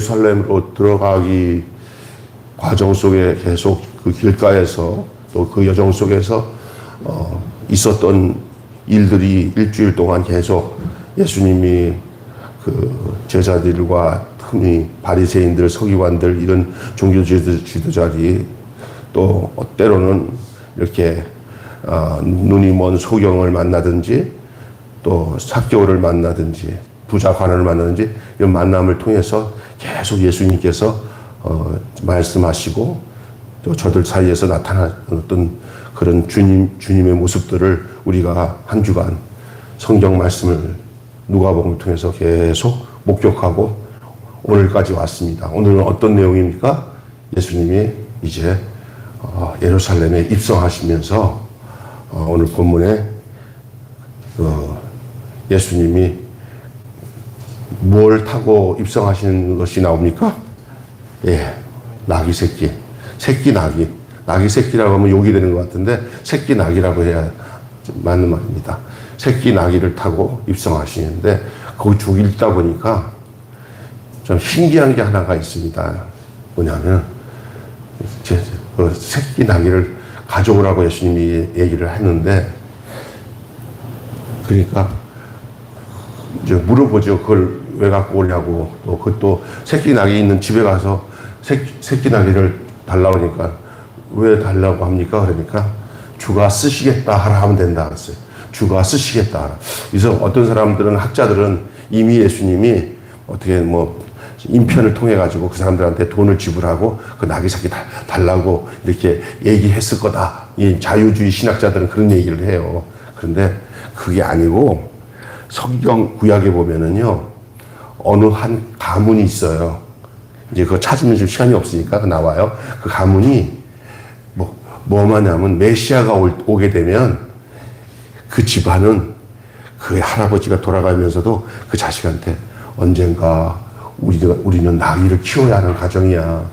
예루살렘으로 들어가기 과정 속에 계속 그 길가에서 또 그 여정 속에서 있었던 일들이 일주일 동안 계속 예수님이 그 제자들과 흔히 바리새인들, 서기관들 이런 종교 지도자들이 또 때로는 이렇게 눈이 먼 소경을 만나든지 또 삭개오를 만나든지 부자 관원을 만나든지 이런 만남을 통해서 계속 예수님께서 말씀하시고 또 저들 사이에서 나타났던 그런 주님의 모습들을 우리가 한 주간 성경 말씀을 누가복음을 통해서 계속 목격하고 오늘까지 왔습니다. 오늘은 어떤 내용입니까? 예수님이 이제 예루살렘에 입성하시면서 오늘 본문에 예수님이 뭘 타고 입성하시는 것이 나옵니까? 예, 나귀 새끼. 새끼 나귀. 나귀 새끼라고 하면 욕이 되는 것 같은데 새끼 나귀라고 해야 맞는 말입니다. 새끼 나귀를 타고 입성하시는데 거기 쭉 읽다 보니까 좀 신기한 게 하나가 있습니다. 뭐냐면 그 새끼 나귀를 가져오라고 예수님이 얘기를 했는데 그러니까 이제 물어보죠. 그걸 왜 갖고 오냐고. 또 그것도 새끼 낙이 있는 집에 가서 새끼 낙이를 달라고 하니까 왜 달라고 합니까? 그러니까 주가 쓰시겠다 하라 하면 된다 그랬어요. 주가 쓰시겠다 하라. 그래서 어떤 사람들은 학자들은 이미 예수님이 어떻게 뭐 인편을 통해 가지고 그 사람들한테 돈을 지불하고 그 낙이 새끼 달라고 이렇게 얘기했을 거다. 이 자유주의 신학자들은 그런 얘기를 해요. 그런데 그게 아니고 성경 구약에 보면은요, 어느 한 가문이 있어요. 이제 그거 찾으면 좀 시간이 없으니까 나와요. 그 가문이 뭐냐면 메시아가 오게 되면 그 집안은 그 할아버지가 돌아가면서도 그 자식한테 언젠가 우리는 나귀를 키워야 하는 가정이야.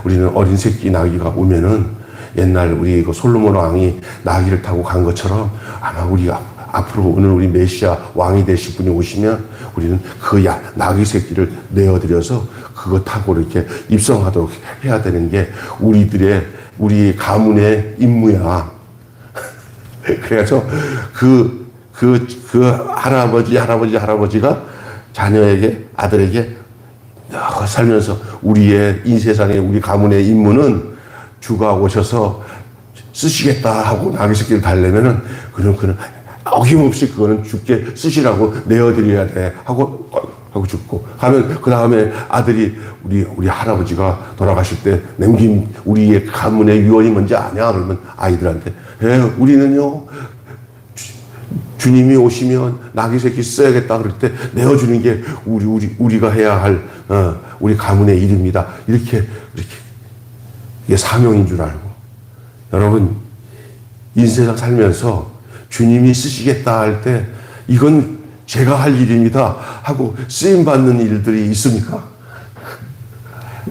우리는 어린 새끼 나귀가 오면은 옛날 우리 그 솔로몬 왕이 나귀를 타고 간 것처럼 아마 우리가 앞으로 오늘 우리 메시아 왕이 되실 분이 오시면 우리는 그 나귀 새끼를 내어드려서 그거 타고 이렇게 입성하도록 해야 되는 게 우리 가문의 임무야. 그래서 그 할아버지가 자녀에게, 아들에게 살면서 우리의 세상에 우리 가문의 임무는 주가 오셔서 쓰시겠다 하고 나귀 새끼를 달래면은 그는 어김없이 그거는 주께 쓰시라고 내어드려야 돼 하고 죽고 하면 그 다음에 아들이 우리 할아버지가 돌아가실 때 남긴 우리의 가문의 유언이 뭔지 아냐? 그러면 아이들한테 우리는요 주님이 오시면 나귀 새끼 써야겠다 그럴 때 내어주는 게 우리가 해야 할 우리 가문의 일입니다. 이렇게 이게 사명인 줄 알고 여러분 인생을 살면서 주님이 쓰시겠다 할 때 이건 제가 할 일입니다 하고 쓰임받는 일들이 있습니까?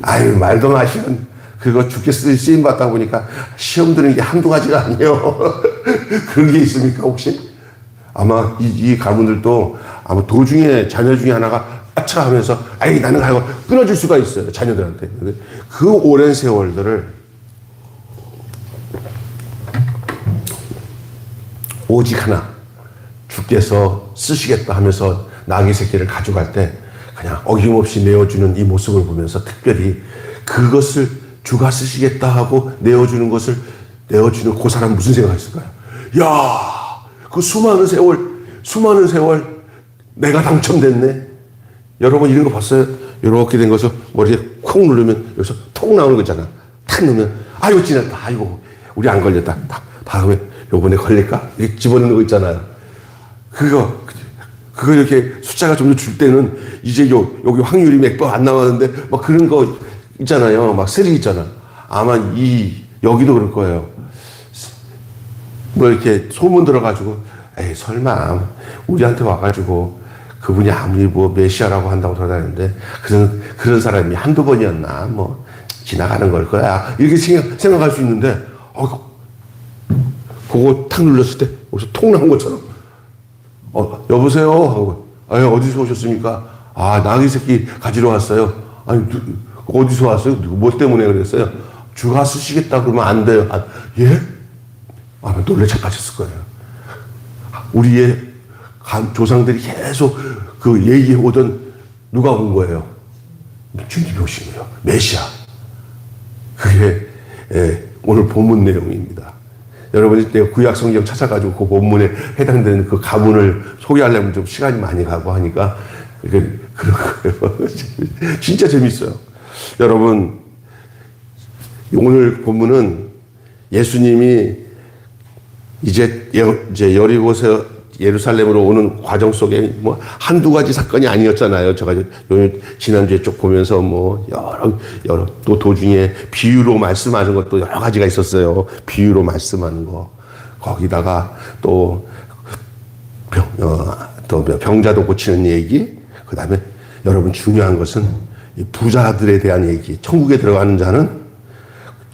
아유 말도 마시면 그거 주께 쓰임받다 보니까 시험 드는 게 한두 가지가 아니에요. 그런 게 있습니까 혹시? 아마 이 가문들도 아마 도중에 자녀 중에 하나가 아차 하면서 아이 나는 가고 끊어질 수가 있어요. 자녀들한테. 그 오랜 세월들을 오직 하나 주께서 쓰시겠다 하면서 나귀 새끼를 가져갈 때 그냥 어김없이 내어주는 이 모습을 보면서 특별히 그것을 주가 쓰시겠다 하고 내어주는 것을 내어주는 그 사람 무슨 생각했을까요? 야, 그 수많은 세월 내가 당첨됐네. 여러분 이런 거 봤어요? 이렇게 된 것을 머리에 콕 누르면 여기서 톡 나오는 거잖아. 탁 누르면 아이고 지났다. 아이고 우리 안 걸렸다. 다음에 요번에 걸릴까? 이렇게 집어넣는 거 있잖아요. 그거 이렇게 숫자가 좀 더 줄 때는 이제 여기 확률이 몇 번 안 나왔는데 막 그런 거 있잖아요. 막 세리 있잖아. 아마 여기도 그럴 거예요. 뭐 이렇게 소문 들어가지고 에이 설마 우리한테 와가지고 그분이 아무리 뭐 메시아라고 한다고 돌아다니는데 그런 사람이 한두 번이었나 뭐 지나가는 걸 거야. 이렇게 생각할 수 있는데 그거 탁 눌렀을 때 여기서 통 나온 것처럼 여보세요 하고 어디서 오셨습니까? 아 나귀 새끼 가지러 왔어요. 아니, 어디서 왔어요? 뭐 때문에 그랬어요? 주가 쓰시겠다 그러면 안 돼요. 아, 예? 아, 놀래 자빠졌을 거예요. 우리의 조상들이 계속 그 얘기해 오던 누가 온 거예요? 주님이 오신 거예요. 메시아. 그게 오늘 본문 내용입니다. 여러분이 내가 구약 성경 찾아가지고 그 본문에 해당되는 그 가문을 소개하려면 좀 시간이 많이 가고 하니까 그런 거예요. 진짜 재밌어요. 여러분, 오늘 본문은 예수님이 이제 여리고에서 예루살렘으로 오는 과정 속에 뭐 한두 가지 사건이 아니었잖아요. 제가 지난주에 쭉 보면서 뭐 여러 또 도중에 비유로 말씀하는 것도 여러 가지가 있었어요. 비유로 말씀하는 거. 거기다가 또 병자도 고치는 얘기. 그 다음에 여러분 중요한 것은 부자들에 대한 얘기. 천국에 들어가는 자는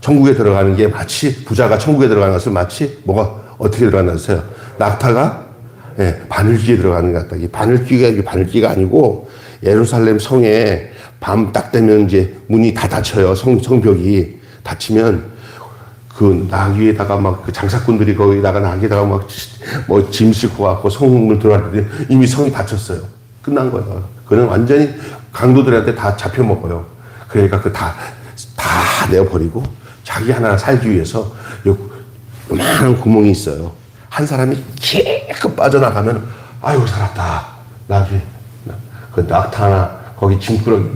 천국에 들어가는 게 마치 부자가 천국에 들어가는 것을 마치 뭐가 어떻게 들어가나요? 낙타가 바늘귀에 들어가는 것 같다. 이 바늘귀가 아니고 예루살렘 성에 밤 딱 되면 이제 문이 다 닫혀요. 성벽이 닫히면 그 나귀에다가 막 그 장사꾼들이 거기다가 나귀에다가 막 뭐 짐 싣고 갖고 성을 들어왔더니 이미 성이 닫혔어요. 끝난 거예요. 그는 완전히 강도들한테 다 잡혀 먹어요. 그러니까 다 내어버리고 자기 하나 살기 위해서 요만한 구멍이 있어요. 한 사람이 기껏 빠져나가면 아이고 살았다. 나중에 그 낙타 하나 거기 짐꾸러기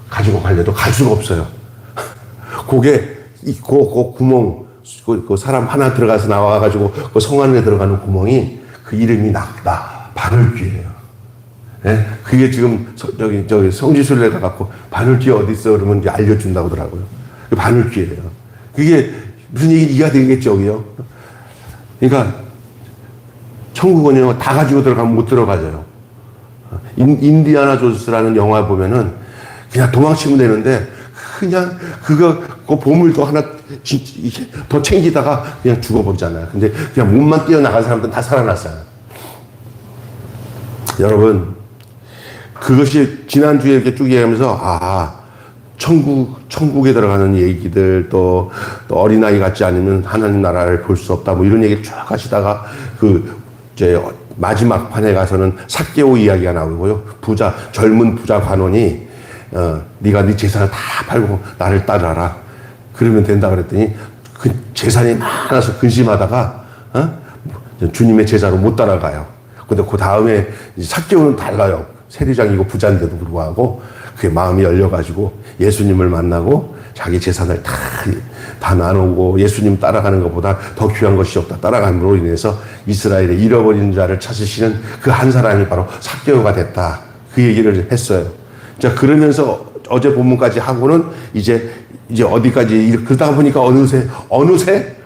가지고 가려도 갈 수가 없어요. 그게 그 구멍 그 사람 하나 들어가서 나와가지고 그 성 안에 들어가는 구멍이 그 이름이 바늘귀예요. 예? 그게 지금 저기 성지순례 가갖고 바늘귀 어디 있어 그러면 이제 알려준다고 하더라고요. 바늘귀예요. 그게 무슨 얘기가 되겠죠, 여기요. 그러니까 천국은요 다 가지고 들어가면 못 들어가져요. 인디아나 존스라는 영화 보면은 그냥 도망치면 되는데 그냥 그 보물도 하나 더 챙기다가 그냥 죽어버리잖아요. 근데 그냥 몸만 뛰어나간 사람들은 다 살아났어요. 여러분, 그것이 지난주에 이렇게 쭉 얘기하면서 천국에 들어가는 얘기들 또 어린아이 같지 않으면 하나님 나라를 볼 수 없다 뭐 이런 얘기를 쭉 하시다가 이제 마지막 판에 가서는 삭개오 이야기가 나오고요. 젊은 부자 관원이 네가 네 재산을 다 팔고 나를 따라라. 그러면 된다 그랬더니 그 재산이 많아서 근심하다가 주님의 제자로 못 따라가요. 근데 그 다음에 삭개오는 달라요. 세리장이고 부자인데도 불구하고 그게 마음이 열려가지고 예수님을 만나고 자기 재산을 다 나누고 예수님 따라가는 것보다 더 귀한 것이 없다. 따라감으로 인해서 이스라엘의 잃어버린 자를 찾으시는 그 한 사람이 바로 삭개오가 됐다. 그 얘기를 했어요. 자, 그러면서 어제 본문까지 하고는 이제 어디까지 그러다 보니까 어느새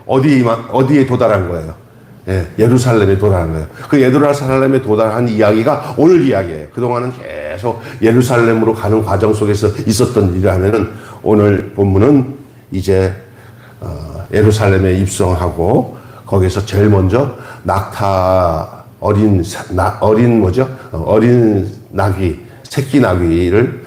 어디에 도달한 거예요. 예, 예루살렘에 도달한 거예요. 그 예루살렘에 도달한 이야기가 오늘 이야기예요. 그동안은 계속 예루살렘으로 가는 과정 속에서 있었던 일이라면은 오늘 본문은 이제 예루살렘에 입성하고 거기서 제일 먼저 낙타 어린 나귀 새끼 나귀를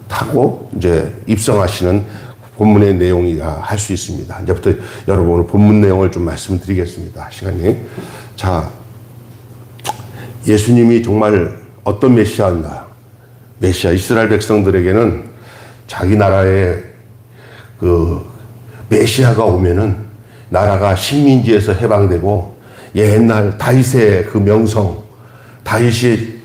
타고 이제 입성하시는 본문의 내용이라 할 수 있습니다. 이제부터 여러분 오늘 본문 내용을 좀 말씀드리겠습니다. 시간이. 자, 예수님이 정말 어떤 메시아인가? 메시아 이스라엘 백성들에게는 자기 나라에 그 메시아가 오면은 나라가 식민지에서 해방되고 옛날 다윗의 그 명성, 다윗이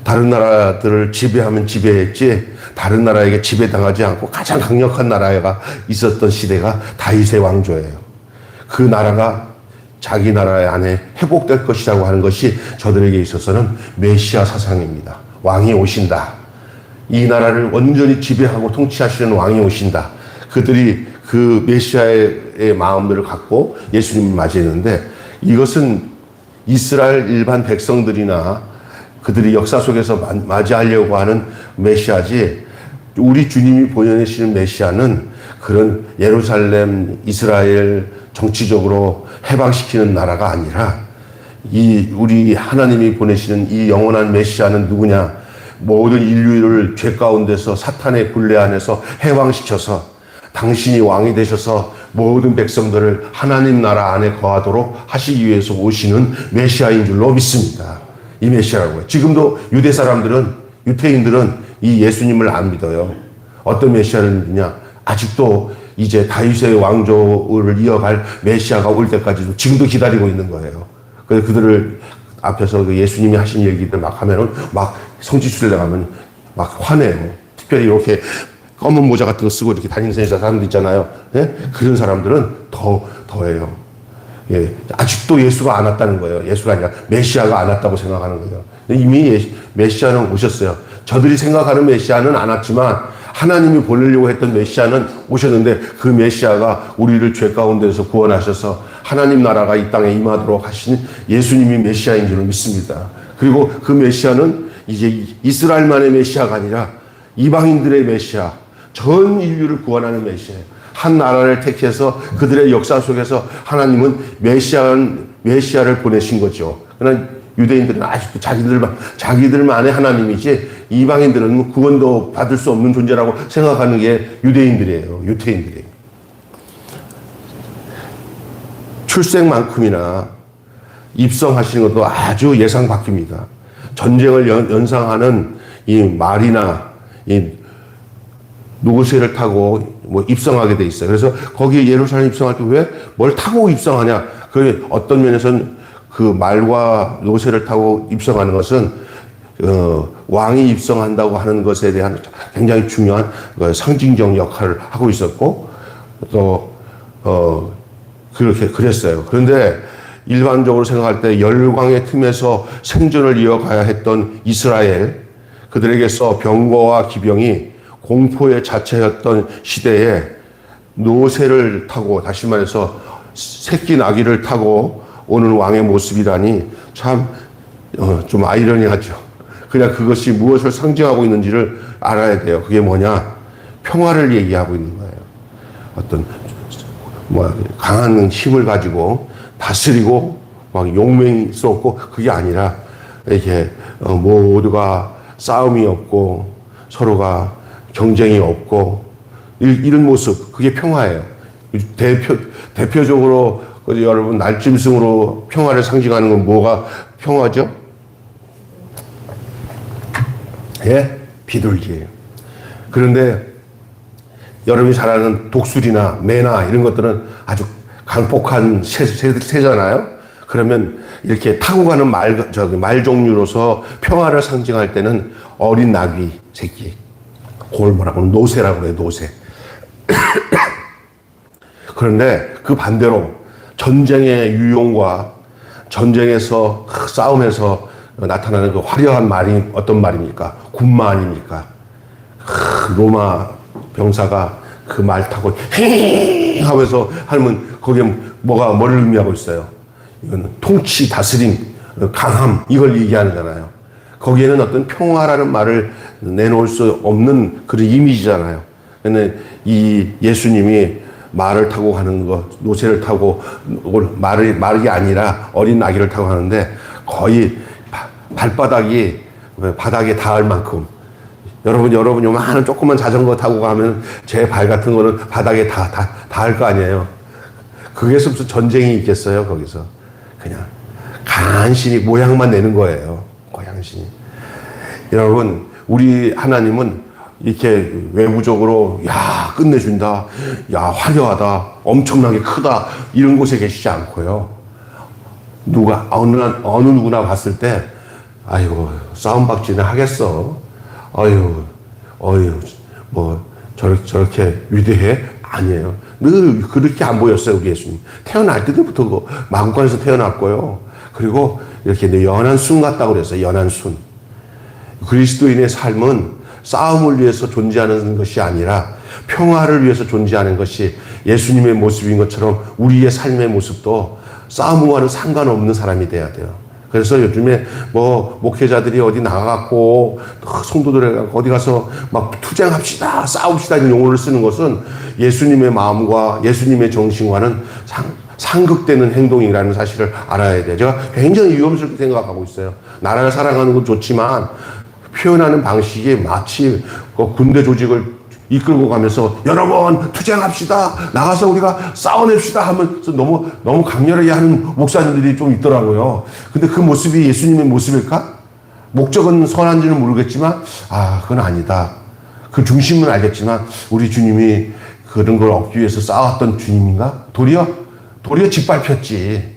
다른 나라들을 지배하면 지배했지 다른 나라에게 지배당하지 않고 가장 강력한 나라가 있었던 시대가 다윗의 왕조예요. 그 나라가 자기 나라 안에 회복될 것이라고 하는 것이 저들에게 있어서는 메시아 사상입니다. 왕이 오신다. 이 나라를 완전히 지배하고 통치하시는 왕이 오신다. 그들이 그 메시아의 마음들을 갖고 예수님을 맞이했는데 이것은 이스라엘 일반 백성들이나 그들이 역사 속에서 맞이하려고 하는 메시아지 우리 주님이 보내시는 메시아는 그런 예루살렘, 이스라엘 정치적으로 해방시키는 나라가 아니라 우리 하나님이 보내시는 이 영원한 메시아는 누구냐? 모든 인류를 죄 가운데서 사탄의 굴레 안에서 해방시켜서 당신이 왕이 되셔서 모든 백성들을 하나님 나라 안에 거하도록 하시기 위해서 오시는 메시아인 줄로 믿습니다. 이 메시아라고요. 지금도 유대 사람들은, 유태인들은 이 예수님을 안 믿어요. 어떤 메시아를 믿느냐? 아직도 이제 다윗의 왕조를 이어갈 메시아가 올 때까지도 지금도 기다리고 있는 거예요. 그래서 그들을 앞에서 그 예수님이 하신 얘기들 막 하면은 막 성지순례 가면 막 화내요. 특별히 이렇게 검은 모자 같은 거 쓰고 이렇게 다니는 사람들 있잖아요. 예? 그런 사람들은 더해요. 예. 아직도 예수가 안 왔다는 거예요. 예수가 아니라 메시아가 안 왔다고 생각하는 거예요. 이미 메시아는 오셨어요. 저들이 생각하는 메시아는 안 왔지만 하나님이 보내려고 했던 메시아는 오셨는데 그 메시아가 우리를 죄 가운데서 구원하셔서 하나님 나라가 이 땅에 임하도록 하신 예수님이 메시아인 줄 믿습니다. 그리고 그 메시아는 이제 이스라엘만의 메시아가 아니라 이방인들의 메시아, 전 인류를 구원하는 메시아예요. 한 나라를 택해서 그들의 역사 속에서 하나님은 메시아를 보내신 거죠. 그러나 유대인들은 아직도 자기들만의 하나님이지 이방인들은 구원도 받을 수 없는 존재라고 생각하는 게 유대인들이에요. 유태인들이에요. 출생만큼이나 입성하시는 것도 아주 예상 바뀝니다. 전쟁을 연상하는 이 말이나 이 노새를 타고 뭐 입성하게 돼 있어요. 그래서 거기에 예루살렘 입성할 때 왜 뭘 타고 입성하냐? 그 어떤 면에서는 그 말과 노새를 타고 입성하는 것은 왕이 입성한다고 하는 것에 대한 굉장히 중요한 상징적 역할을 하고 있었고 또 그렇게 그랬어요. 그런데 일반적으로 생각할 때 열광의 틈에서 생존을 이어가야 했던 이스라엘, 그들에게서 병거와 기병이 공포의 자체였던 시대에 노새를 타고, 다시 말해서 새끼 나귀를 타고 오는 왕의 모습이라니 참 좀 아이러니하죠. 그냥 그것이 무엇을 상징하고 있는지를 알아야 돼요. 그게 뭐냐? 평화를 얘기하고 있는 거예요. 어떤 강한 힘을 가지고 다스리고 막 용맹이 쏟고, 그게 아니라 이렇게 모두가 싸움이 없고 서로가 경쟁이 없고 이런 모습, 그게 평화예요. 대표적으로 여러분 날짐승으로 평화를 상징하는 건 뭐가 평화죠? 예? 비둘기예요. 그런데 여러분이 잘 아는 독수리나 매나 이런 것들은 아주 강폭한 새잖아요. 그러면 이렇게 타고 가는 말 종류로서 평화를 상징할 때는 어린 나귀 새끼, 그걸 뭐라고 노새라고 그래요. 노새. 그런데 그 반대로 전쟁의 유용과 전쟁에서 싸움에서 나타나는 그 화려한 말이 어떤 말입니까? 군마 아닙니까? 로마 병사가 그 말 타고 헤 하면서 하면 거기에 뭐를 의미하고 있어요? 이건 통치, 다스림, 강함, 이걸 얘기하잖아요. 거기에는 어떤 평화라는 말을 내놓을 수 없는 그런 이미지잖아요. 근데 이 예수님이 말을 타고 가는 거, 노새를 타고 말이 아니라 어린 나귀를 타고 가는데 거의 발바닥이 바닥에 닿을 만큼, 여러분 요만한 조그만 자전거 타고 가면 제 발 같은 거는 바닥에 닿을 거 아니에요. 거기서 무슨 전쟁이 있겠어요, 거기서. 그냥 간신히 모양만 내는 거예요. 고양신이. 여러분, 우리 하나님은 이렇게 외부적으로 끝내준다, 화려하다, 엄청나게 크다, 이런 곳에 계시지 않고요. 어느 누구나 봤을 때 아이고 싸움박지는 하겠어, 저렇게 위대해? 아니에요. 늘 그렇게 안 보였어요. 우리 예수님 태어날 때부터 마구간에서 태어났고요. 그리고 이렇게 연한 순 같다고 그랬어요. 연한 순. 그리스도인의 삶은 싸움을 위해서 존재하는 것이 아니라 평화를 위해서 존재하는 것이 예수님의 모습인 것처럼 우리의 삶의 모습도 싸움과는 상관없는 사람이 돼야 돼요. 그래서 요즘에 목회자들이 어디 나가갖고 성도들 어디 가서 막 투쟁합시다, 싸웁시다 이런 용어를 쓰는 것은 예수님의 마음과 예수님의 정신과는 상극되는 행동이라는 사실을 알아야 돼요. 제가 굉장히 위험스럽게 생각하고 있어요. 나라를 사랑하는 건 좋지만 표현하는 방식이 마치 그 군대 조직을 이끌고 가면서 여러분 투쟁합시다. 나가서 우리가 싸워냅시다 하면서 너무 강렬하게 하는 목사님들이 좀 있더라고요. 근데 그 모습이 예수님의 모습일까? 목적은 선한지는 모르겠지만 그건 아니다. 그 중심은 알겠지만 우리 주님이 그런 걸 얻기 위해서 싸웠던 주님인가? 도리어 짓밟혔지.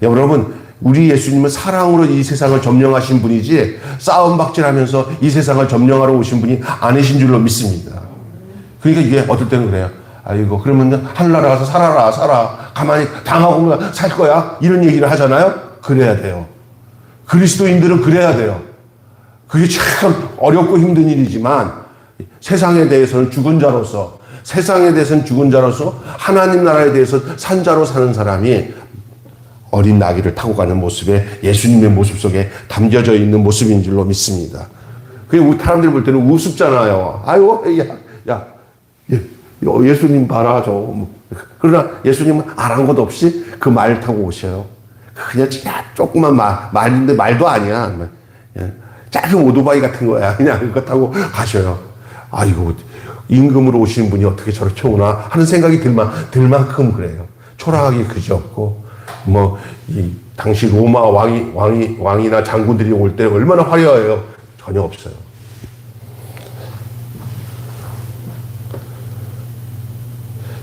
여러분, 우리 예수님은 사랑으로 이 세상을 점령하신 분이지 싸움박질하면서 이 세상을 점령하러 오신 분이 아니신 줄로 믿습니다. 그러니까 이게 어떨 때는 그래요. 아이고, 그러면 하늘나라 가서 살아. 가만히 당하고 살 거야. 이런 얘기를 하잖아요. 그래야 돼요. 그리스도인들은 그래야 돼요. 그게 참 어렵고 힘든 일이지만 세상에 대해서는 죽은 자로서 하나님 나라에 대해서 산 자로 사는 사람이 어린 나귀를 타고 가는 모습에 예수님의 모습 속에 담겨져 있는 모습인 줄로 믿습니다. 그게 사람들 볼 때는 우습잖아요. 아이고, 예수님 봐라, 그러나 예수님은 아랑곳 없이 그 말 타고 오셔요. 그냥 조그만 말인데 말도 아니야. 작은 오토바이 같은 거야. 그냥 그거 타고 가셔요. 아이고, 임금으로 오시는 분이 어떻게 저렇게 오나 하는 생각이 들 만큼 그래요. 초라하기 그지없고, 당시 로마 왕이나 장군들이 올 때 얼마나 화려해요. 전혀 없어요.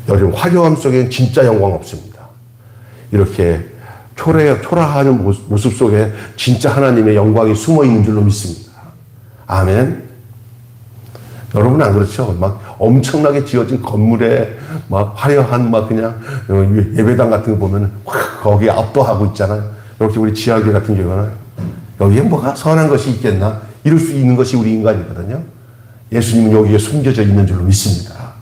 여러분, 화려함 속에는 진짜 영광 없습니다. 이렇게 초라하는 모습 속에 진짜 하나님의 영광이 숨어 있는 줄로 믿습니다. 아멘. 여러분 안 그렇죠? 막 엄청나게 지어진 건물에 막 화려한 그냥 예배당 같은 거 보면 거기에 압도하고 있잖아요. 이렇게 우리 지하교회 같은 경우는 여기에 뭐가 선한 것이 있겠나? 이럴 수 있는 것이 우리 인간이거든요. 예수님은 여기에 숨겨져 있는 줄로 믿습니다.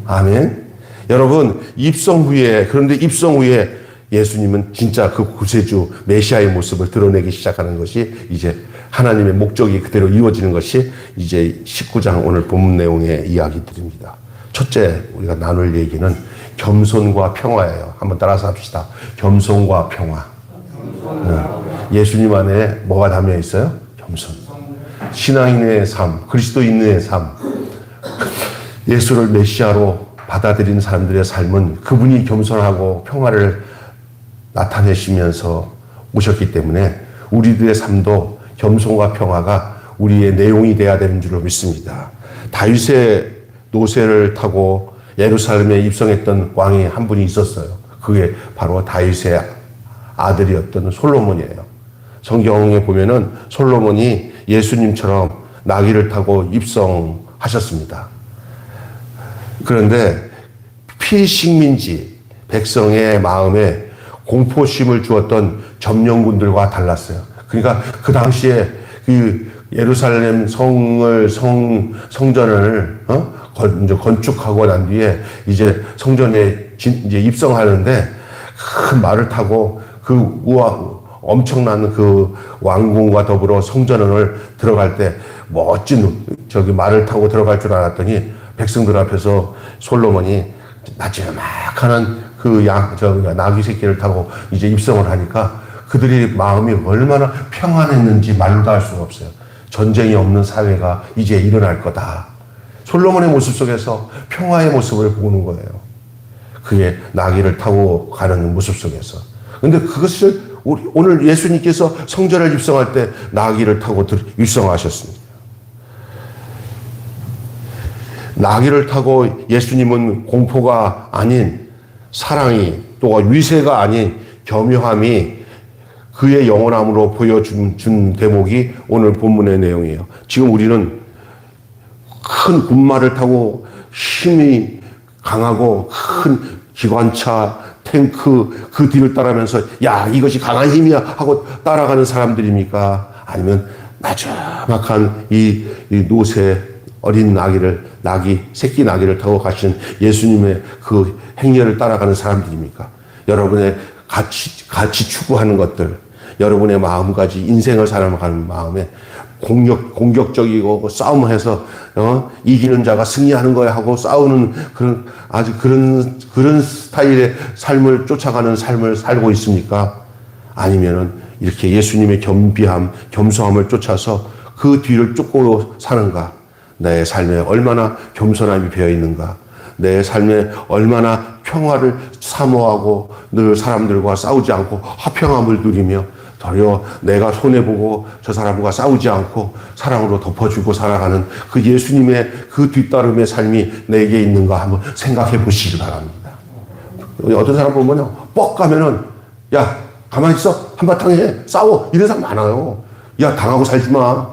아멘. 여러분, 그런데 입성 후에 예수님은 진짜 그 구세주 메시아의 모습을 드러내기 시작하는 것이 이제 하나님의 목적이 그대로 이루어지는 것이 이제 19장 오늘 본문 내용의 이야기들입니다. 첫째 우리가 나눌 얘기는 겸손과 평화예요. 한번 따라서 합시다. 겸손과 평화. 예수님 안에 뭐가 담겨 있어요? 겸손. 신앙인의 삶, 그리스도인의 삶. 예수를 메시아로 받아들이는 사람들의 삶은 그분이 겸손하고 평화를 나타내시면서 오셨기 때문에 우리들의 삶도 겸손과 평화가 우리의 내용이 되어야 되는 줄로 믿습니다. 다윗의 노새를 타고 예루살렘에 입성했던 왕이 한 분이 있었어요. 그게 바로 다윗의 아들이었던 솔로몬이에요. 성경에 보면은 솔로몬이 예수님처럼 나귀를 타고 입성하셨습니다. 그런데 피식민지 백성의 마음에 공포심을 주었던 점령군들과 달랐어요. 그러니까 그 당시에 그 예루살렘 성전을 이제 건축하고 난 뒤에 이제 성전에 이제 입성하는데 큰 말을 타고 엄청난 그 왕궁과 더불어 성전을 들어갈 때 멋진 말을 타고 들어갈 줄 알았더니 백성들 앞에서 솔로몬이 나지막하는 나귀 새끼를 타고 이제 입성을 하니까 그들의 마음이 얼마나 평안했는지 말로 다 할 수가 없어요. 전쟁이 없는 사회가 이제 일어날 거다. 솔로몬의 모습 속에서 평화의 모습을 보는 거예요. 그게 나귀를 타고 가는 모습 속에서. 근데 그것을 오늘 예수님께서 성전을 입성할 때 나귀를 타고 입성하셨습니다. 나귀를 타고 예수님은 공포가 아닌 사랑이 또 위세가 아닌 겸허함이 그의 영원함으로 보여준 대목이 오늘 본문의 내용이에요. 지금 우리는 큰 군마를 타고 힘이 강하고 큰 기관차, 탱크 그 뒤를 따라면서 야 이것이 강한 힘이야 하고 따라가는 사람들입니까? 아니면 나지막한 이 노새 어린 새끼 나귀를 타고 가신 예수님의 그 행렬을 따라가는 사람들입니까? 여러분의 같이 추구하는 것들, 여러분의 마음까지 인생을 살아가는 마음에 공격적이고 싸움을 해서 이기는 자가 승리하는 거야 하고 싸우는 그런 스타일의 삶을 쫓아가는 삶을 살고 있습니까? 아니면은 이렇게 예수님의 겸비함, 겸손함을 쫓아서 그 뒤를 쫓고 사는가? 내 삶에 얼마나 겸손함이 배어 있는가? 내 삶에 얼마나 평화를 사모하고 늘 사람들과 싸우지 않고 화평함을 누리며 도리어 내가 손해보고 저 사람과 싸우지 않고 사랑으로 덮어주고 살아가는 그 예수님의 그 뒤따름의 삶이 내게 있는가 한번 생각해 보시기 바랍니다. 어떤 사람 보면요, 뻑 가면은, 야, 가만히 있어. 한바탕 해. 싸워. 이런 사람 많아요. 야, 당하고 살지 마.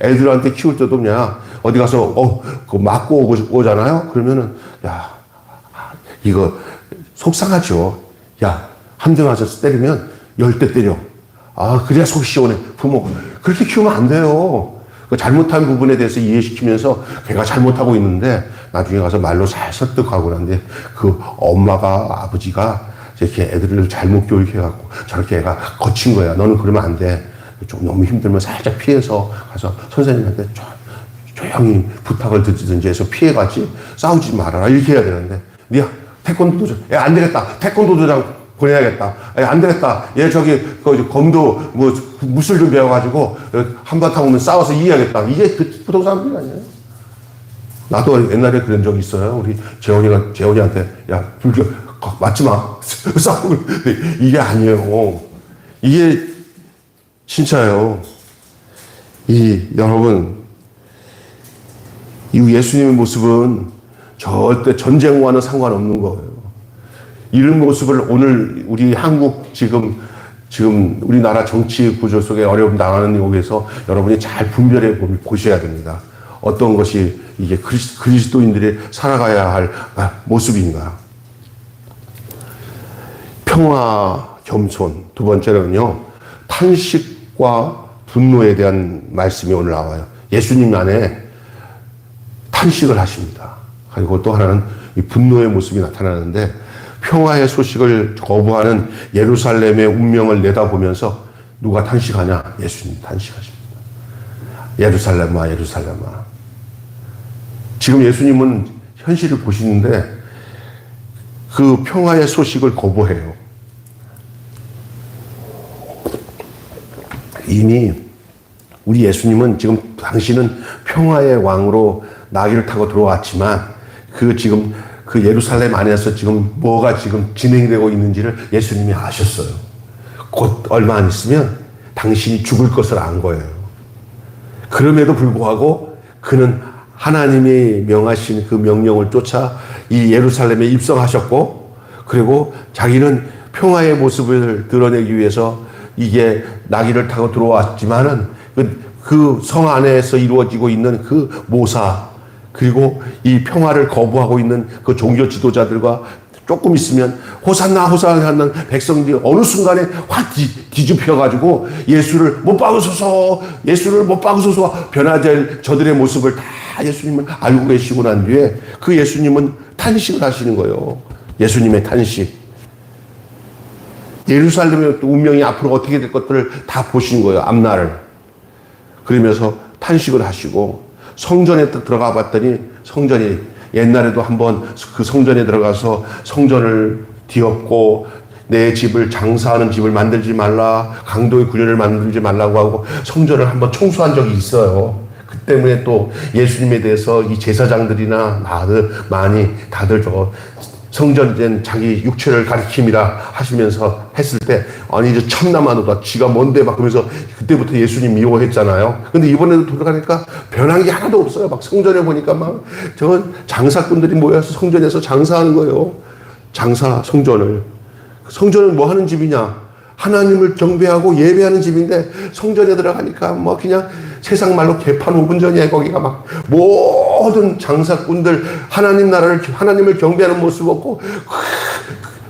애들한테 키울 때도 없냐. 어디 가서, 그거 맞고 오잖아요. 그러면은, 야, 이거 속상하죠. 야, 한 대 맞아서 때리면 10대 때려. 그래야 속 시원해. 부모. 그렇게 키우면 안 돼요. 그 잘못한 부분에 대해서 이해시키면서 걔가 잘못하고 있는데 나중에 가서 말로 잘 설득하고 그러는데 그 엄마가, 아버지가 이렇게 애들을 잘못 교육해갖고 저렇게 애가 거친 거야. 너는 그러면 안 돼. 좀 너무 힘들면 살짝 피해서 가서 선생님한테 조용히 부탁을 듣든지 해서 피해가지 싸우지 말아라. 이렇게 해야 되는데. 니야, 태권도 도장. 야, 안 되겠다. 태권도 도장 보내야겠다. 안 되겠다. 얘 검도 무술 좀 배워가지고 한바탕 오면 싸워서 이겨야겠다. 이게 그 보통 사람들이 아니에요. 나도 옛날에 그런 적이 있어요. 우리 재원이한테 야, 불교 맞지 마. 싸우고 이게 아니에요. 이게 진짜예요. 여러분, 이 예수님의 모습은 절대 전쟁과는 상관없는 거예요. 이런 모습을 오늘 우리 한국 지금 우리나라 정치 구조 속에 어려움 당하는 여기에서 여러분이 잘 분별해 보셔야 됩니다. 어떤 것이 이게 그리스도인들이 살아가야 할 모습인가. 평화, 겸손. 두 번째는요, 탄식과 분노에 대한 말씀이 오늘 나와요. 예수님 안에 탄식을 하십니다. 그리고 또 하나는 이 분노의 모습이 나타나는데 평화의 소식을 거부하는 예루살렘의 운명을 내다보면서 누가 탄식하냐? 예수님 탄식하십니다. 예루살렘아, 예루살렘아. 지금 예수님은 현실을 보시는데 그 평화의 소식을 거부해요. 이미 우리 예수님은 지금 당신은 평화의 왕으로 나귀를 타고 들어왔지만 지금 그 예루살렘 안에서 지금 뭐가 지금 진행되고 있는지를 예수님이 아셨어요. 곧 얼마 안 있으면 당신이 죽을 것을 안 거예요. 그럼에도 불구하고 그는 하나님이 명하신 그 명령을 쫓아 이 예루살렘에 입성하셨고, 그리고 자기는 평화의 모습을 드러내기 위해서 이게 나귀를 타고 들어왔지만은 그 성 안에서 이루어지고 있는 그 모사, 그리고 이 평화를 거부하고 있는 그 종교 지도자들과 조금 있으면 호산나 호산나 하는 백성들이 어느 순간에 확 뒤집혀가지고 예수를 못 박으소서, 예수를 못 박으소서 변화될 저들의 모습을 다 예수님은 알고 계시고 난 뒤에 그 예수님은 탄식을 하시는 거예요. 예수님의 탄식. 예루살렘의 운명이 앞으로 어떻게 될 것들을 다 보신 거예요. 앞날을. 그러면서 탄식을 하시고 성전에 들어가 봤더니 성전이 옛날에도 한번 그 성전에 들어가서 성전을 뒤엎고 내 집을 장사하는 집을 만들지 말라, 강도의 구련을 만들지 말라고 하고 성전을 한번 청소한 적이 있어요. 그 때문에 또 예수님에 대해서 이 제사장들이나 다들 성전된 자기 육체를 가리킴이라 하시면서 했을 때, 아니 이제 참나마노다, 지가 뭔데 막 그러면서 그때부터 예수님 미워했잖아요. 근데 이번에도 돌아가니까 변한 게 하나도 없어요. 막 성전에 보니까 막 저건 장사꾼들이 모여서 성전에서 장사하는 거예요. 성전은 뭐 하는 집이냐? 하나님을 경배하고 예배하는 집인데 성전에 들어가니까 뭐 그냥 세상 말로 개판 5분 전이야. 거기가 막 모든 장사꾼들 하나님을 경배하는 모습 없고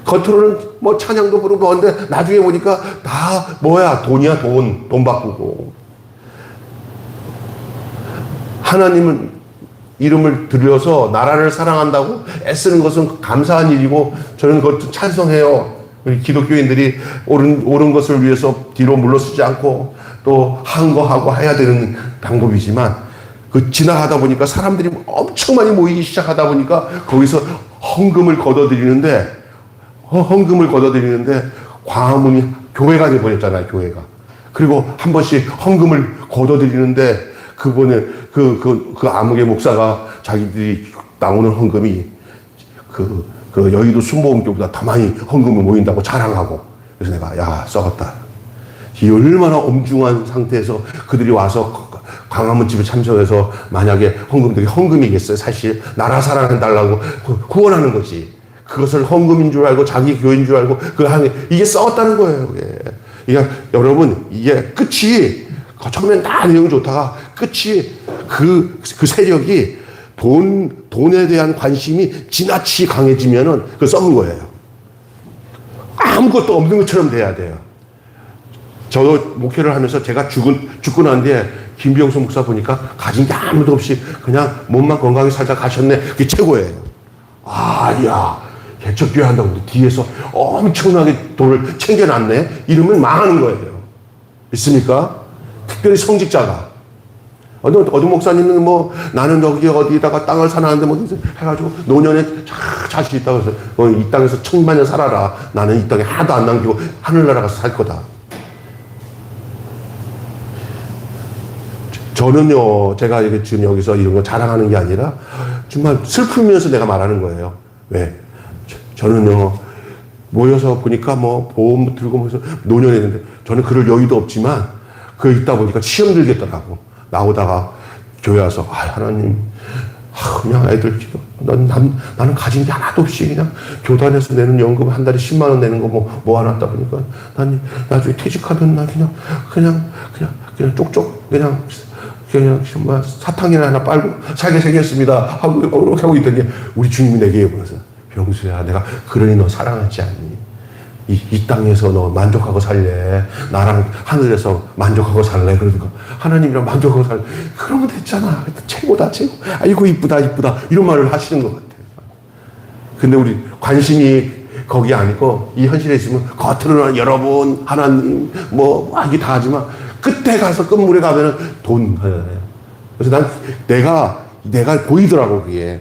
겉으로는 뭐 찬양도 부르고 하는데 나중에 보니까 다 뭐야? 돈이야, 돈 바꾸고. 하나님은 이름을 들여서 나라를 사랑한다고 애쓰는 것은 감사한 일이고 저는 그것도 찬성해요. 우리 기독교인들이 옳은 것을 위해서 뒤로 물러서지 않고 또 항거하고 해야 되는 방법이지만 지나가다 보니까 사람들이 엄청 많이 모이기 시작하다 보니까 거기서 헌금을 걷어들이는데 광화문이 교회가 돼버렸잖아요. 교회가. 그리고 한 번씩 헌금을 거둬들이는데 그 암흑의 목사가 자기들이 나오는 헌금이 그 여의도 순복음교보다 더 많이 헌금을 모인다고 자랑하고, 그래서 내가, 야, 썩었다. 이 얼마나 엄중한 상태에서 그들이 와서 광화문 집에 참석해서 만약에 헌금이겠어요. 사실 나라 사랑해달라고 후원하는 거지. 그것을 헌금인 줄 알고 자기 교인 줄 알고 이게 썩었다는 거예요. 그러니까 여러분, 이게 끝이 처음엔 다 내용 좋다가 끝이 그 세력이 돈에 대한 관심이 지나치 강해지면은 그 썩은 거예요. 아무것도 없는 것처럼 돼야 돼요. 저도 목회를 하면서 제가 죽고 난 뒤에 김병수 목사 보니까 가진 게 아무도 없이 그냥 몸만 건강하게 살다 가셨네. 그게 최고예요. 야, 개척교회 한다고 뒤에서 엄청나게 돈을 챙겨놨네. 이러면 망하는 거예요. 있습니까? 특별히 성직자가. 어느 목사님은 뭐 나는 여기 어디다가 땅을 사놨는데 뭐 해가지고 노년에 자신 있다고 해서 이 땅에서 1000만 년 살아라. 나는 이 땅에 하나도 안 남기고 하늘나라 가서 살 거다. 저는요, 제가 지금 여기서 이런 거 자랑하는 게 아니라 정말 슬프면서 내가 말하는 거예요. 왜? 저는요, 모여서 보니까 뭐 보험 들고 해서 노년했는데 저는 그럴 여유도 없지만 그 있다 보니까 시험 들겠더라고. 나오다가 교회 와서, 하나님, 그냥 애들 기도. 나는 가진 게 하나도 없이 그냥 교단에서 내는 연금 한 달에 10만 원 내는 거 모아놨다 보니까 난 나중에 퇴직하면 나 그냥 쪽쪽 그냥 정말 사탕이나 하나 빨고 살게 생겼습니다 하고 이렇게 하고 있더니 우리 주님이 내게 얘기해서, 병수야, 내가 그러니 너 사랑하지 않니? 이 땅에서 너 만족하고 살래? 나랑 하늘에서 만족하고 살래? 그러니까 하나님이랑 만족하고 살래? 그러면 됐잖아. 최고다, 최고. 아이고, 이쁘다, 이쁘다. 이런 말을 하시는 것 같아요. 근데 우리 관심이 거기 아니고 이 현실에 있으면 겉으로는 여러분, 하나님, 이게 다 하지만 끝에 가서 끝물에 가면은 돈. 그래서 내가 보이더라고, 그게.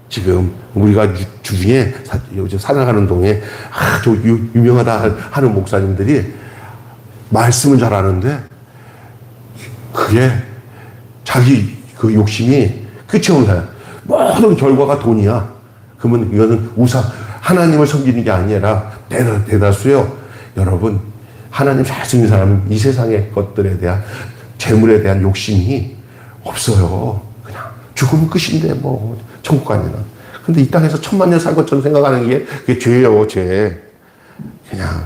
지금 우리가 주중에 요즘 살아가는 동에 저 유명하다 하는 목사님들이 말씀을 잘하는데 그게 자기 그 욕심이 끝이 없어요. 모든 결과가 돈이야. 그러면 이거는 하나님을 섬기는 게 아니라 대다수요. 여러분, 하나님 잘 섬기는 사람은 이 세상의 것들에 대한 재물에 대한 욕심이 없어요. 그냥 죽으면 끝인데 천국 가니나. 근데 이 땅에서 1000만 년 살 것처럼 생각하는 게 그게 죄예요, 죄. 그냥.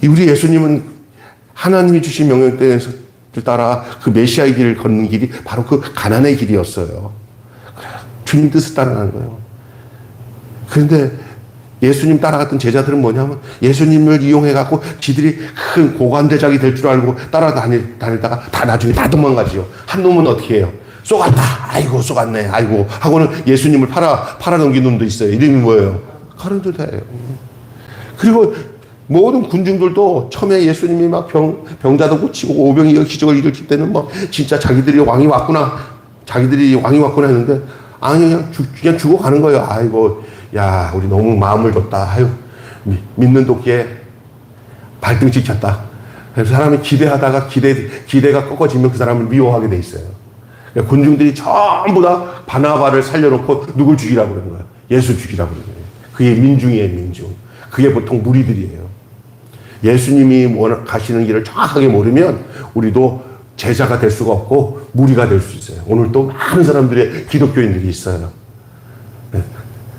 우리 예수님은 하나님이 주신 명령대에 따라 그 메시아의 길을 걷는 길이 바로 그 가난의 길이었어요. 주님 뜻을 따라가는 거예요. 그런데 예수님 따라갔던 제자들은 뭐냐면 예수님을 이용해갖고 지들이 큰 고관대장이 될 줄 알고 따라다니다가 다 나중에 다 도망가지요. 한 놈은 어떻게 해요? 쏘갔다. 아이고, 쏘갔네. 아이고. 하고는 예수님을 팔아넘긴 놈도 있어요. 이름이 뭐예요? 가룟유다예요. 그리고 모든 군중들도 처음에 예수님이 막 병자도 고치고 오병이어 기적을 일으킬 때는 진짜 자기들이 왕이 왔구나 했는데 아니, 그냥 죽어가는 거예요. 아이고, 야, 우리 너무 마음을 줬다. 아유, 믿는 도끼에 발등 찍혔다. 그래서 사람이 기대하다가 기대가 꺾어지면 그 사람을 미워하게 돼 있어요. 그러니까 군중들이 전부 다 바나바를 살려놓고 누굴 죽이라고 그러는 거예요. 예수 죽이라고 그러는 거예요. 그게 민중이에요, 민중. 그게 보통 무리들이에요. 예수님이 가시는 길을 정확하게 모르면 우리도 제자가 될 수가 없고 무리가 될 수 있어요. 오늘 또 많은 사람들의 기독교인들이 있어요.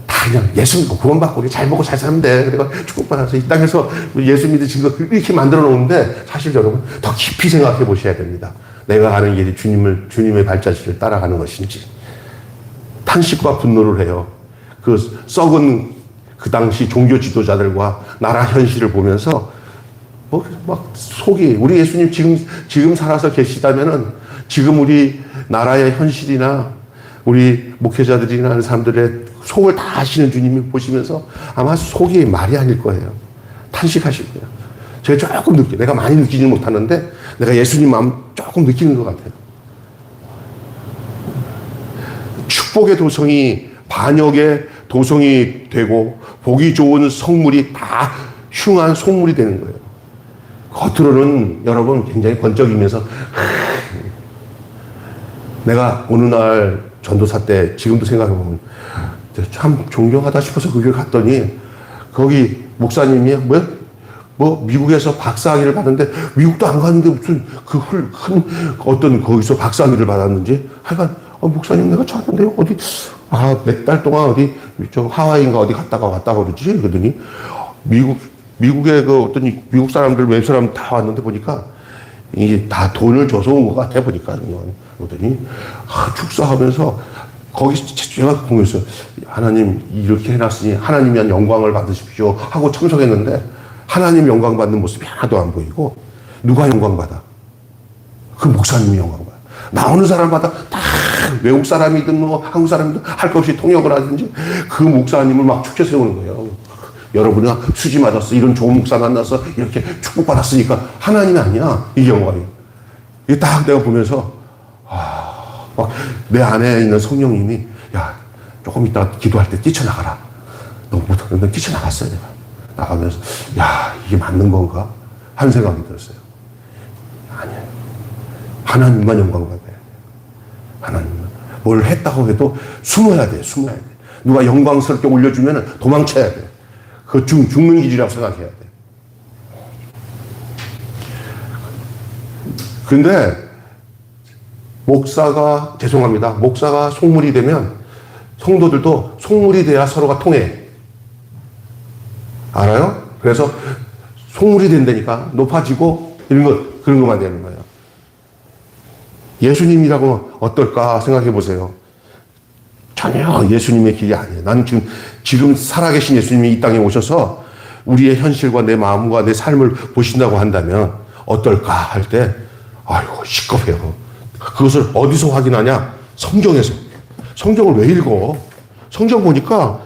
다 그냥 예수 믿고 구원받고 우리 잘 먹고 잘 사면 돼. 그래서 축복받아서 이 땅에서 예수 믿으신 거 이렇게 만들어 놓는데 사실 여러분 더 깊이 생각해 보셔야 됩니다. 내가 가는 길이 주님의 발자취를 따라가는 것인지. 탄식과 분노를 해요. 그 썩은 그 당시 종교 지도자들과 나라 현실을 보면서 속이, 우리 예수님 지금 살아서 계시다면은 지금 우리 나라의 현실이나 우리 목회자들이나 하는 사람들의 속을 다 아시는 주님이 보시면서 아마 속이 말이 아닐 거예요. 탄식하실 거예요. 제가 조금 내가 많이 느끼지는 못하는데 내가 예수님 마음 조금 느끼는 것 같아요. 축복의 도성이 반역의 도성이 되고 보기 좋은 성물이 다 흉한 속물이 되는 거예요. 겉으로는 여러분 굉장히 번쩍이면서 내가 어느 날 전도사 때 지금도 생각해보면 참 존경하다 싶어서 그 교회 갔더니 거기 목사님이 뭐 미국에서 박사학위를 받았는데 미국도 안 갔는데 무슨 그 큰 어떤 거기서 박사학위를 받았는지 하여간 목사님 내가 찾았는데 어디 몇 달 동안 어디 저 하와이인가 어디 갔다가 왔다 그러지 그러더니 미국의 그 어떤 미국 사람들 외국 사람 다 왔는데 보니까 이게 다 돈을 줘서 온 것 같아 보니까 그러더니 축사하면서 거기 제가 공유했어요. 하나님 이렇게 해놨으니 하나님이 영광을 받으십시오 하고 청소했는데 하나님 영광 받는 모습이 하나도 안 보이고 누가 영광 받아? 그 목사님이 영광 받아. 나오는 사람마다 다 외국 사람이든 뭐 한국 사람이든 할 것 없이 통역을 하든지 그 목사님을 막 축제 세우는 거예요. 여러분이 수지 맞았어. 이런 좋은 목사 만나서 이렇게 축복받았으니까 하나님이 아니야. 이게 영광이에요. 이게 딱 내가 보면서 막 내 안에 있는 성령님이 야 조금 이따 기도할 때 뛰쳐나가라. 너 못하는데 뛰쳐나갔어요. 내가 나가면서 야 이게 맞는 건가? 하는 생각이 들었어요. 아니에요. 하나님만 영광 받아야 돼요. 하나님만. 뭘 했다고 해도 숨어야 돼요. 숨어야 돼. 누가 영광스럽게 올려주면 도망쳐야 돼. 그거 죽는 길이라고 생각해야 돼. 근데 목사가 속물이 되면 성도들도 속물이 돼야 서로가 통해. 알아요? 그래서 속물이 된다니까 높아지고 그런 것만 되는 거예요. 예수님이라고 어떨까 생각해 보세요. 전혀 예수님의 길이 아니에요. 나는 지금 살아계신 예수님이 이 땅에 오셔서 우리의 현실과 내 마음과 내 삶을 보신다고 한다면 어떨까 할 때 아이고 시겁해요. 그것을 어디서 확인하냐? 성경에서. 성경을 왜 읽어? 성경 보니까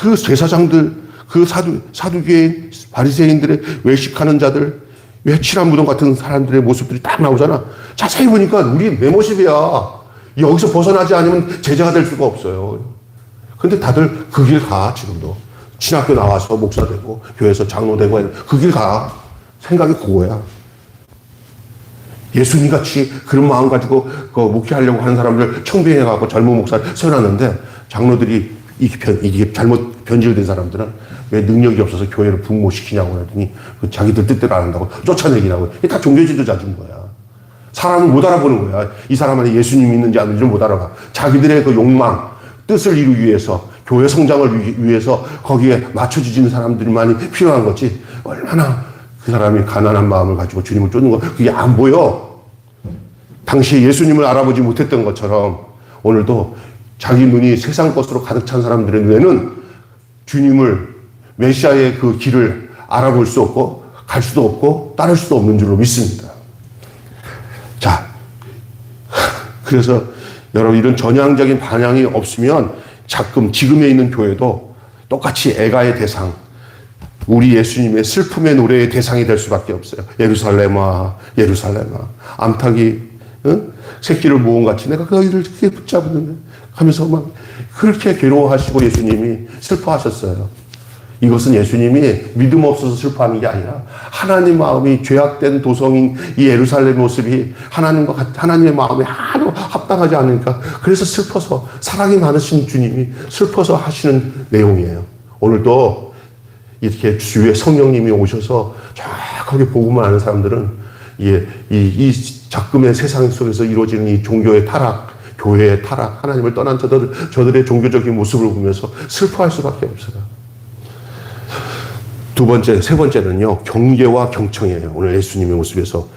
그 제사장들, 그 사두개인, 바리새인들의 외식하는 자들, 외칠한 무덤 같은 사람들의 모습들이 딱 나오잖아. 자세히 보니까 우리 내 모습이야. 여기서 벗어나지 않으면 제자가 될 수가 없어요. 근데 다들 그 길 가, 지금도. 신학교 나와서 목사 되고, 교회에서 장로 되고, 그 길 가. 생각이 그거야. 예수님 같이 그런 마음 가지고 목회하려고 하는 사람들 청빙해갖고 젊은 목사를 세워놨는데, 장로들이 이게 잘못 변질된 사람들은 왜 능력이 없어서 교회를 부흥시키냐고 하더니 자기들 뜻대로 안 한다고 쫓아내긴 하고. 이게 다 종교 지도자 준 거야. 사람을 못 알아보는 거야. 이 사람 안에 예수님이 있는지 안 있는지 못 알아봐. 자기들의 그 욕망, 뜻을 이루기 위해서, 교회 성장을 위해서 거기에 맞춰주는 사람들만이 필요한 거지. 얼마나 그 사람이 가난한 마음을 가지고 주님을 쫓는 거, 그게 안 보여. 당시에 예수님을 알아보지 못했던 것처럼 오늘도 자기 눈이 세상 것으로 가득 찬 사람들의 눈에는 주님을, 메시아의 그 길을 알아볼 수 없고, 갈 수도 없고, 따를 수도 없는 줄로 믿습니다. 자, 그래서 여러분 이런 전향적인 반향이 없으면 지금에 있는 교회도 똑같이 애가의 대상, 우리 예수님의 슬픔의 노래의 대상이 될 수밖에 없어요. 예루살렘아, 예루살렘아. 암탉이 새끼를 모음같이 내가 그 아이를 이렇게 붙잡는데 하면서 막 그렇게 괴로워하시고 예수님이 슬퍼하셨어요. 이것은 예수님이 믿음 없어서 슬퍼하는 게 아니라 하나님 마음이 죄악된 도성인 이 예루살렘 모습이 하나님의 마음에 하나도 합당하지 않으니까 그래서 슬퍼서 사랑이 많으신 주님이 슬퍼서 하시는 내용이에요. 오늘도 이렇게 주의 성령님이 오셔서 정확하게 복음을 아는 사람들은 이 작금의 세상 속에서 이루어지는 이 종교의 타락, 교회의 타락, 하나님을 떠난 저들의 종교적인 모습을 보면서 슬퍼할 수밖에 없어요. 세 번째는요, 경계와 경청이에요. 오늘 예수님의 모습에서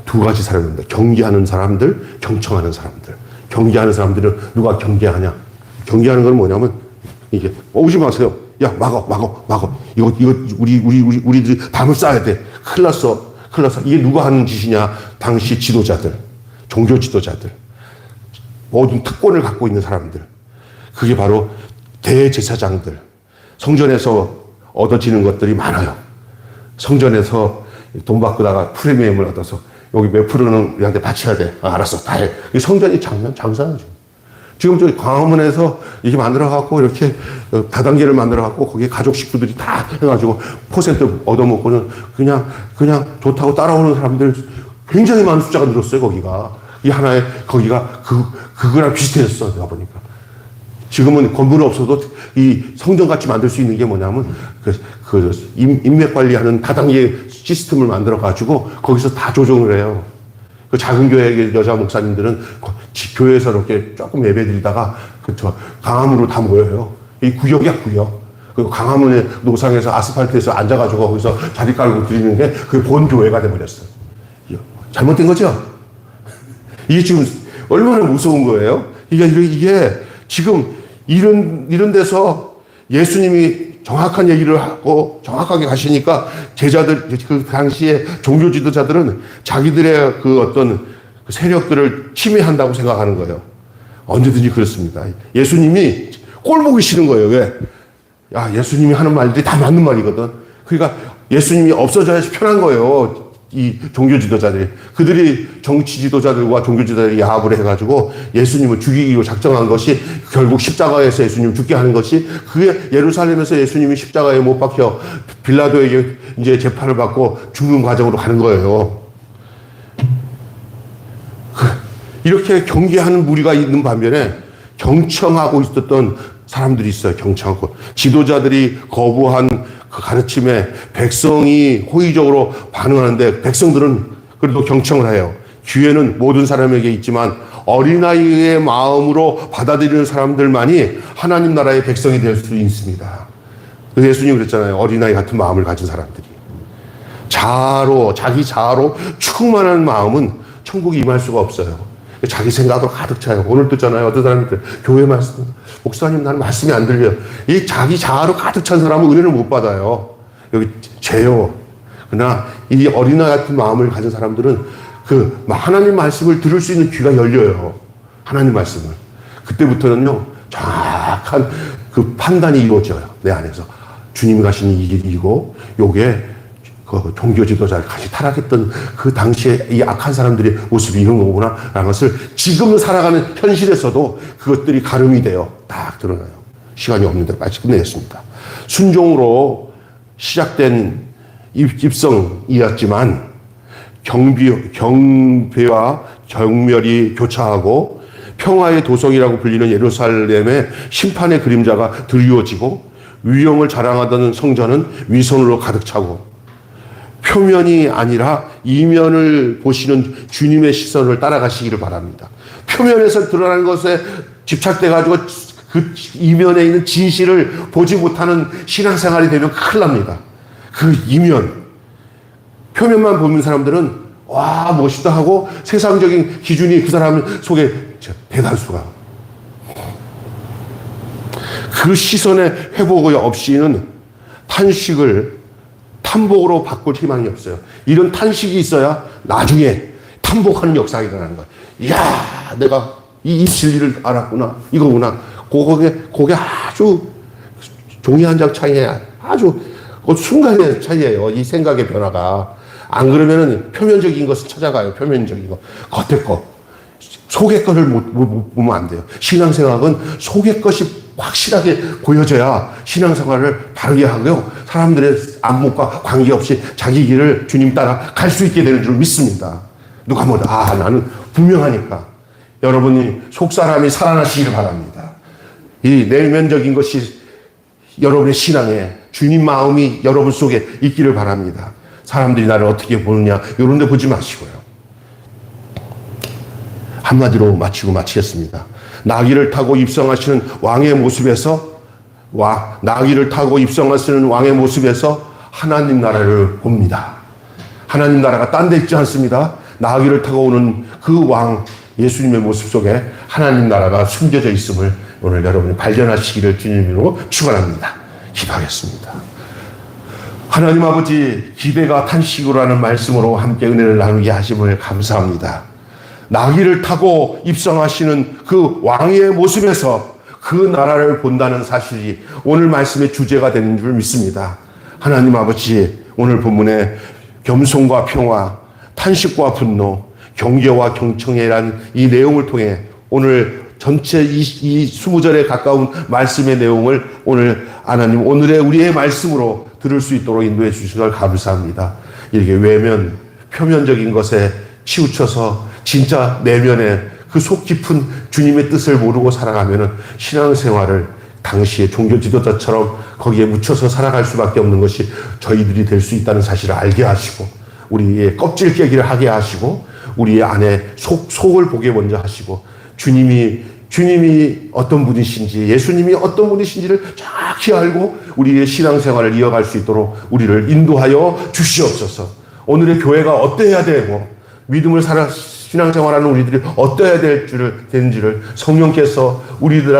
두 가지 사람입니다. 경계하는 사람들, 경청하는 사람들. 경계하는 사람들은 누가 경계하냐? 경계하는 건 뭐냐면, 이게, 오지 마세요. 야, 막어. 이거, 우리들이 밤을 쏴야 돼. 큰일 났어. 이게 누가 하는 짓이냐? 당시 지도자들, 종교 지도자들, 모든 특권을 갖고 있는 사람들. 그게 바로 대제사장들. 성전에서 얻어지는 것들이 많아요. 성전에서 돈 바꾸다가 프리미엄을 얻어서 여기 몇 프로는 우리한테 바쳐야 돼. 알았어, 다 해. 성전이 장사하죠. 지금 저기 광화문에서 이게 만들어갖고 이렇게 다단계를 만들어갖고 거기에 가족 식구들이 다 해가지고 퍼센트 얻어먹고는 그냥 좋다고 따라오는 사람들 굉장히 많은 숫자가 늘었어요, 거기가. 이 하나의, 거기가 그거랑 비슷했어, 내가 보니까. 지금은 건물은 없어도 이 성전같이 만들 수 있는 게 뭐냐면 인맥 관리하는 다단계 시스템을 만들어가지고 거기서 다 조정을 해요. 그 작은 교회 여자 목사님들은 교회에서 이렇게 조금 예배 드리다가 광화문으로 다 모여요. 이 구역이야, 구역. 그 광화문의 노상에서 아스팔트에서 앉아가지고 거기서 자리 깔고 드리는 게 그게 본 교회가 돼버렸어요. 잘못된 거죠? 이게 지금 얼마나 무서운 거예요? 이게 지금 이런 데서 예수님이 정확한 얘기를 하고 정확하게 가시니까 제자들, 그 당시에 종교 지도자들은 자기들의 그 어떤 세력들을 침해한다고 생각하는 거예요. 언제든지 그렇습니다. 예수님이 꼴 보기 싫은 거예요. 왜? 야, 예수님이 하는 말들이 다 맞는 말이거든. 그러니까 예수님이 없어져야지 편한 거예요. 이 종교 지도자들이. 그들이 정치 지도자들과 종교 지도자들이 야합을 해가지고 예수님을 죽이기로 작정한 것이 결국 십자가에서 예수님을 죽게 하는 것이 그게 예루살렘에서 예수님이 십자가에 못 박혀 빌라도에게 이제 재판을 받고 죽는 과정으로 가는 거예요. 이렇게 경계하는 무리가 있는 반면에 경청하고 있었던 사람들이 있어요. 경청하고. 지도자들이 거부한 그 가르침에 백성이 호의적으로 반응하는데 백성들은 그래도 경청을 해요. 기회는 모든 사람에게 있지만 어린아이의 마음으로 받아들이는 사람들만이 하나님 나라의 백성이 될 수 있습니다. 그래서 예수님이 그랬잖아요. 어린아이 같은 마음을 가진 사람들이. 자기 자아로 충만한 마음은 천국에 임할 수가 없어요. 자기 생각으로 가득 차요. 오늘 듣잖아요. 어떤 사람들 교회 말씀, 목사님 나는 말씀이 안 들려요. 이 자기 자아로 가득 찬 사람은 은혜를 못 받아요. 여기 죄요. 그러나 이 어린아이 같은 마음을 가진 사람들은 그 하나님 말씀을 들을 수 있는 귀가 열려요. 하나님 말씀을. 그때부터는요, 정확한 그 판단이 이루어져요. 내 안에서. 주님이 가시는 이 길이고, 요게 그 종교 지도자를 같이 타락했던 그 당시에 이 악한 사람들의 모습이 이런 거구나 라는 것을 지금 살아가는 현실에서도 그것들이 가름이 돼요. 딱 드러나요. 시간이 없는데 빨리 끝내겠습니다. 순종으로 시작된 입성이었지만 경배와 경멸이 교차하고 평화의 도성이라고 불리는 예루살렘의 심판의 그림자가 드리워지고 위엄을 자랑하던 성전은 위선으로 가득 차고 표면이 아니라 이면을 보시는 주님의 시선을 따라가시기를 바랍니다. 표면에서 드러나는 것에 집착돼가지고 그 이면에 있는 진실을 보지 못하는 신앙생활이 되면 큰일 납니다. 그 이면. 표면만 보는 사람들은 와 멋있다 하고 세상적인 기준이 그 사람 속에 대단수가. 그 시선의 회복 없이는 탐복으로 바꿀 희망이 없어요. 이런 탄식이 있어야 나중에 탐복하는 역사가 일어나는 거예요. 이야, 내가 이 진리를 알았구나. 이거구나. 그게 아주 종이 한 장 차이에 아주 순간의 차이예요. 이 생각의 변화가. 안 그러면은 표면적인 것을 찾아가요. 표면적인 거. 겉의 거. 속의 거를 보면 안 돼요. 신앙생활은 속의 것이 확실하게 보여져야 신앙생활을 바르게 하고요. 사람들의 안목과 관계없이 자기 길을 주님 따라 갈 수 있게 되는 줄 믿습니다. 누가 뭐다. 나는 분명하니까. 여러분이 속사람이 살아나시기를 바랍니다. 이 내면적인 것이 여러분의 신앙에 주님 마음이 여러분 속에 있기를 바랍니다. 사람들이 나를 어떻게 보느냐 이런 데 보지 마시고요. 한마디로 마치겠습니다. 나귀를 타고 입성하시는 왕의 모습에서 나귀를 타고 입성하시는 왕의 모습에서 하나님 나라를 봅니다. 하나님 나라가 딴 데 있지 않습니다. 나귀를 타고 오는 그 왕 예수님의 모습 속에 하나님 나라가 숨겨져 있음을 오늘 여러분이 발견하시기를 주님으로 축원합니다. 기도하겠습니다. 하나님 아버지 기대가 탄식으로 하는 말씀으로 함께 은혜를 나누게 하심을 감사합니다. 나귀를 타고 입성하시는 그 왕의 모습에서 그 나라를 본다는 사실이 오늘 말씀의 주제가 되는 줄 믿습니다. 하나님 아버지 오늘 본문에 겸손과 평화, 탄식과 분노, 경계와 경청이라는 이 내용을 통해 오늘 전체 이 20절에 가까운 말씀의 내용을 오늘 하나님 오늘의 우리의 말씀으로 들을 수 있도록 인도해 주신 걸 감사합니다. 이렇게 외면, 표면적인 것에 치우쳐서 진짜 내면에 그 속 깊은 주님의 뜻을 모르고 살아가면은 신앙생활을 당시의 종교 지도자처럼 거기에 묻혀서 살아갈 수밖에 없는 것이 저희들이 될 수 있다는 사실을 알게 하시고 우리의 껍질 깨기를 하게 하시고 우리의 안에 속을 보게 먼저 하시고 주님이 어떤 분이신지 예수님이 어떤 분이신지를 정확히 알고 우리의 신앙생활을 이어갈 수 있도록 우리를 인도하여 주시옵소서. 오늘의 교회가 어떠해야 되고 믿음을 신앙생활하는 우리들이 어떠해야 되는지를 성령께서 우리들